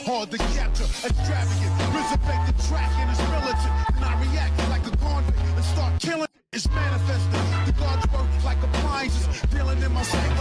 hard to capture, extravagant, resurrect the track and it's militant, and I react like a convict and start killing. It's manifesting, the gods work like appliances, dealing in my psyche.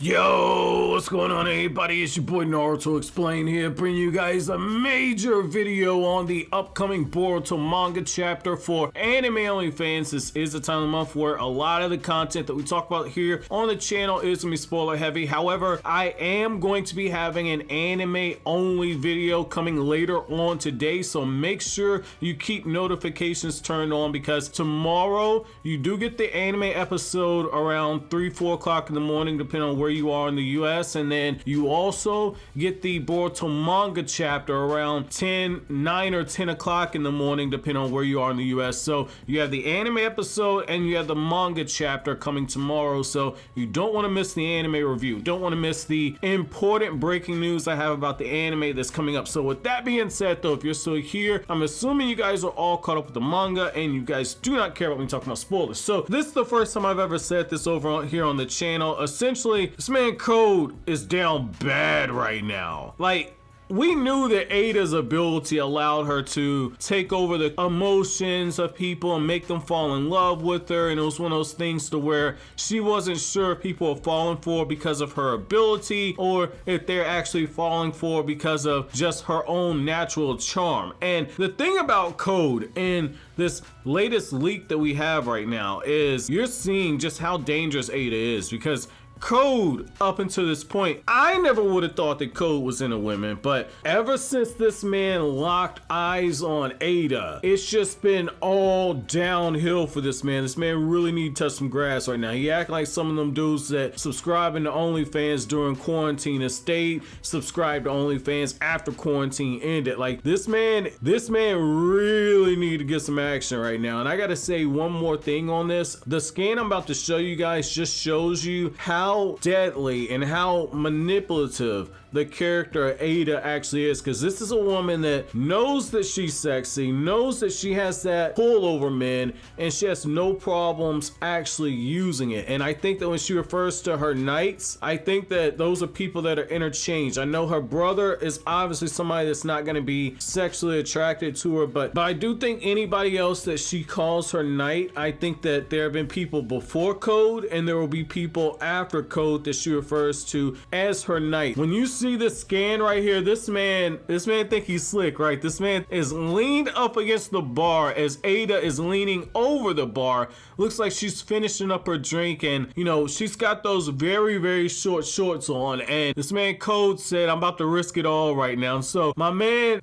Yo, what's going on everybody? It's your boy Naruto Explain here, bringing you guys a major video on the upcoming Boruto manga chapter for anime only fans. This is the time of the month where a lot of the content that we talk about here on the channel is going to be spoiler heavy. However, I am going to be having an anime only video coming later on today, so make sure you keep notifications turned on because tomorrow you do get the anime episode around 3-4 o'clock in the morning depending on where you are in the US, and then you also get the Boruto manga chapter around 9 or 10 o'clock in the morning depending on where you are in the US. So you have the anime episode and you have the manga chapter coming tomorrow, so you don't want to miss the anime review, don't want to miss the important breaking news I have about the anime that's coming up. So with that being said though, if you're still here, I'm assuming you guys are all caught up with the manga and you guys do not care about me talking about spoilers. So this is the first time I've ever said this over here on the channel. Essentially, this man Code is down bad right now. Like, we knew that Eida's ability allowed her to take over the emotions of people and make them fall in love with her, and it was one of those things to where she wasn't sure if people were falling for her because of her ability or if they're actually falling for her because of just her own natural charm. And the thing about Code in this latest leak that we have right now is you're seeing just how dangerous Eida is, because Code, up until this point, I never would have thought that Code was into women, but ever since this man locked eyes on Eida, it's just been all downhill for this man. This man really need to touch some grass right now. He act like some of them dudes that subscribing to OnlyFans during quarantine and stayed subscribed to OnlyFans after quarantine ended. Like, this man really need to get some action right now. And I gotta say one more thing on this. The scan I'm about to show you guys just shows you how deadly and how manipulative the character Eida actually is, because this is a woman that knows that she's sexy, knows that she has that pull over men, and she has no problems actually using it. And I think that when she refers to her knights, I think that those are people that are interchanged. I know her brother is obviously somebody that's not going to be sexually attracted to her, but I do think anybody else that she calls her knight, I think that there have been people before Code and there will be people after Code that she refers to as her knight. When you see this scan right here, this man think he's slick, right? This man is leaned up against the bar as Eida is leaning over the bar. Looks like she's finishing up her drink, and you know, she's got those very short shorts on, and this man Code said, I'm about to risk it all right now. So my man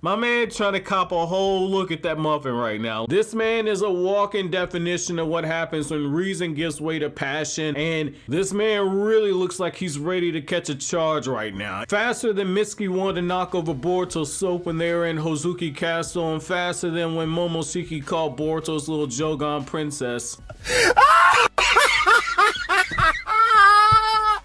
trying to cop a whole look at that muffin right now. This man is a walking definition of what happens when reason gives way to passion, and this man really looks like he's ready to catch a charge right now. Faster than Mitsuki wanted to knock over Boruto's soap when they were in Hozuki Castle, and faster than when Momoshiki called Boruto's little Jogan princess.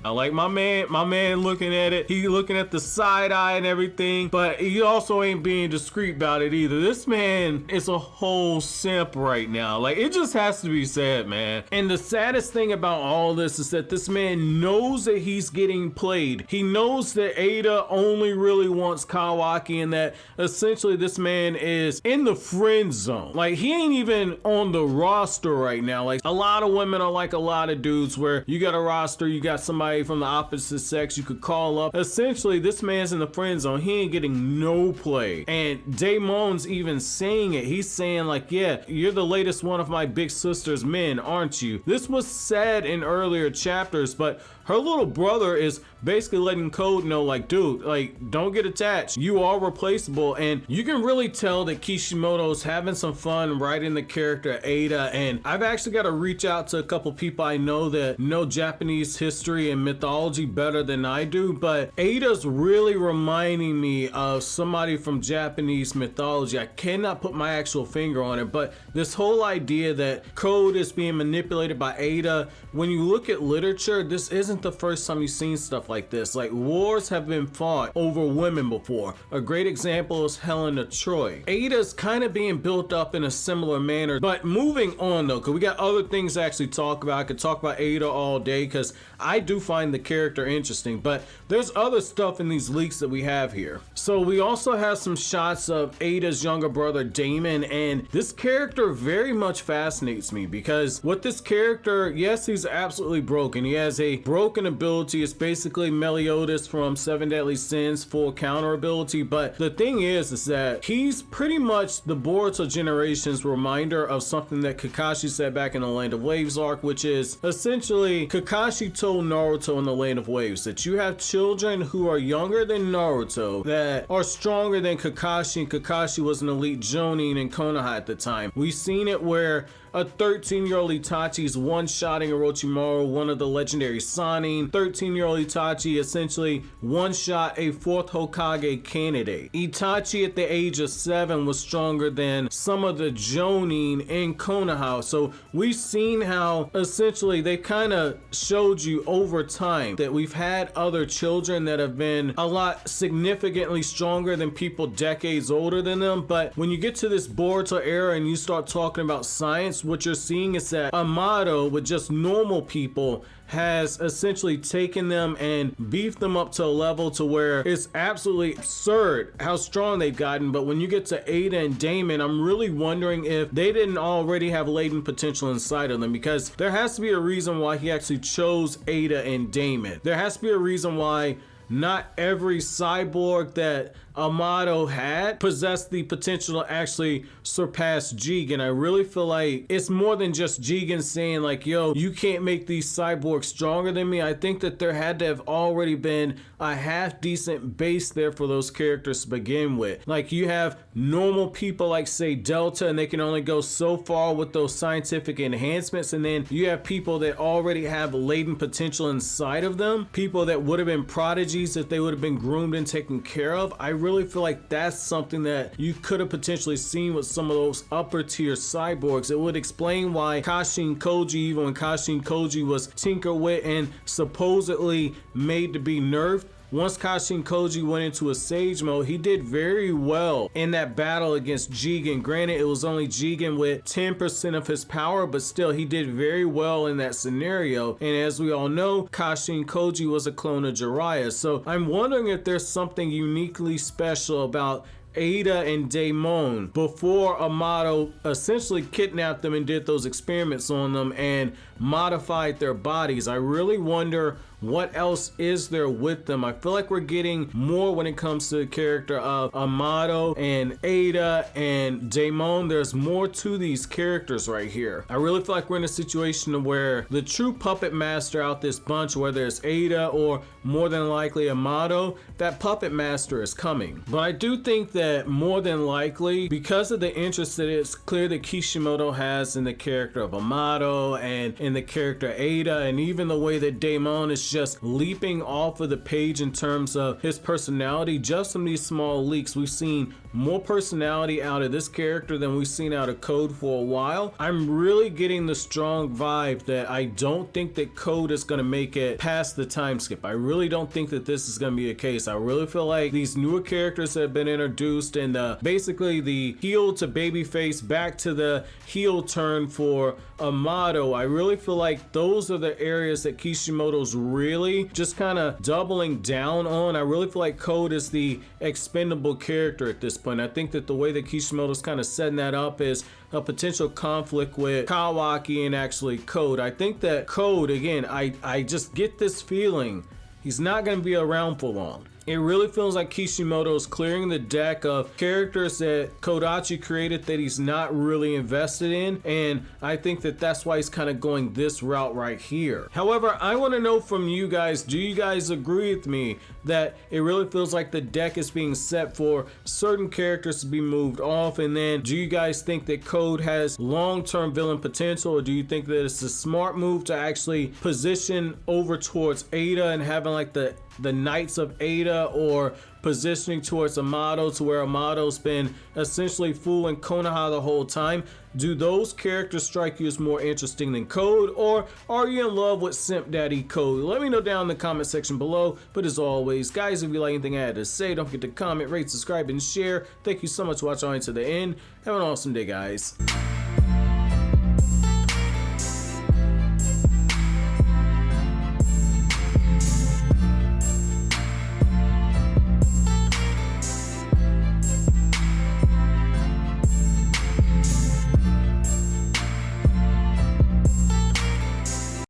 I like my man looking at it. He looking at the side eye and everything, but he also ain't being discreet about it either. This man is a whole simp right now. Like, it just has to be said, man. And the saddest thing about all this is that this man knows that he's getting played. He knows that Eida only really wants Kawaki, and that essentially this man is in the friend zone. Like, he ain't even on the roster right now. Like, a lot of women are like a lot of dudes where you got a roster, you got somebody from the opposite sex you could call up. Essentially, this man's in the friend zone. He ain't getting no play. And Daemon's even saying it. He's saying like, yeah, you're the latest one of my big sister's men, aren't you? This was said in earlier chapters, but her little brother is basically letting Code know, like, dude, like, don't get attached. You are replaceable. And you can really tell that Kishimoto's having some fun writing the character Eida. And I've actually got to reach out to a couple people I know that know Japanese history and mythology better than I do, but Eida's really reminding me of somebody from Japanese mythology. I cannot put my actual finger on it, but this whole idea that Code is being manipulated by Eida, when you look at literature, this isn't the first time you've seen stuff like this. Like, wars have been fought over women before. A great example is Helen of Troy. Eida's kind of being built up in a similar manner. But moving on though, because we got other things to actually talk about. I could talk about Eida all day, because I do find the character interesting. But there's other stuff in these leaks that we have here. So we also have some shots of Eida's younger brother Daemon, and this character very much fascinates me because what this character, yes, he's absolutely broken. He has a broken ability. It's basically Meliodas from Seven Deadly Sins, full counter ability. But the thing is that he's pretty much the Boruto Generations reminder of something that Kakashi said back in the Land of Waves arc, which is essentially Kakashi told Naruto in the Land of Waves that you have children who are younger than Naruto that are stronger than Kakashi, and Kakashi was an elite Jonin in Konoha at the time. We've seen it where a 13-year-old Itachi is one-shotting Orochimaru, one of the legendary Sannin. 13-year-old Itachi essentially one-shot a 4th Hokage candidate. Itachi at the age of 7 was stronger than some of the Jonin in Konoha. So we've seen how essentially they kind of showed you over time that we've had other children that have been a lot significantly stronger than people decades older than them. But when you get to this Boruto era and you start talking about science, what you're seeing is that Amato with just normal people has essentially taken them and beefed them up to a level to where it's absolutely absurd how strong they've gotten. But when you get to Eida and Daemon, I'm really wondering if they didn't already have latent potential inside of them, because there has to be a reason why he actually chose Eida and Daemon. There has to be a reason why not every cyborg that Amato had possessed the potential to actually surpass Jigen. I really feel like it's more than just Jigen saying like, yo, you can't make these cyborgs stronger than me. I think that there had to have already been a half decent base there for those characters to begin with. Like you have normal people like say Delta, and they can only go so far with those scientific enhancements, and then you have people that already have latent potential inside of them, people that would have been prodigies if they would have been groomed and taken care of. I really feel like that's something that you could have potentially seen with some of those upper tier cyborgs. It would explain why Kashin Koji, even when Kashin Koji was tinkered with and supposedly made to be nerfed, once Kashin Koji went into a Sage mode, he did very well in that battle against Jigen. Granted, it was only Jigen with 10% of his power, but still, he did very well in that scenario. And as we all know, Kashin Koji was a clone of Jiraiya. So I'm wondering if there's something uniquely special about Eida and Daemon before Amato essentially kidnapped them and did those experiments on them and modified their bodies. I really wonder what else is there with them. I feel like we're getting more when it comes to the character of Amato and Eida and Daemon. There's more to these characters right here. I really feel like we're in a situation where the true puppet master out this bunch, whether it's Eida or more than likely Amato, that puppet master is coming. But I do think that more than likely, because of the interest that it's clear that Kishimoto has in the character of Amato and in the character Eida, and even the way that Daemon is just leaping off of the page in terms of his personality, just from these small leaks, we've seen more personality out of this character than we've seen out of Code for a while. I'm really getting the strong vibe that I don't think that Code is going to make it past the time skip. I really don't think that this is going to be a case. I really feel like these newer characters that have been introduced and basically the heel to babyface back to the heel turn for Amato, I really feel like those are the areas that Kishimoto's really just kind of doubling down on. I really feel like Code is the expendable character at this point. I think that the way that Kishimoto's kind of setting that up is a potential conflict with Kawaki and actually Code. I think that Code, again, I just get this feeling he's not going to be around for long. It really feels like Kishimoto is clearing the deck of characters that Kodachi created that he's not really invested in, and I think that that's why he's kind of going this route right here. However, I want to know from you guys, do you guys agree with me that it really feels like the deck is being set for certain characters to be moved off? And then do you guys think that Code has long-term villain potential, or do you think that it's a smart move to actually position over towards Eida and having like the Knights of Eida, or positioning towards Amato to where Amato's been essentially fooling Konoha the whole time? Do those characters strike you as more interesting than Code, or are you in love with Simp Daddy Code? Let me know down in the comment section below. But as always, guys, if you like anything I had to say, don't forget to comment, rate, subscribe, and share. Thank you so much for watching all the way to the end. Have an awesome day, guys.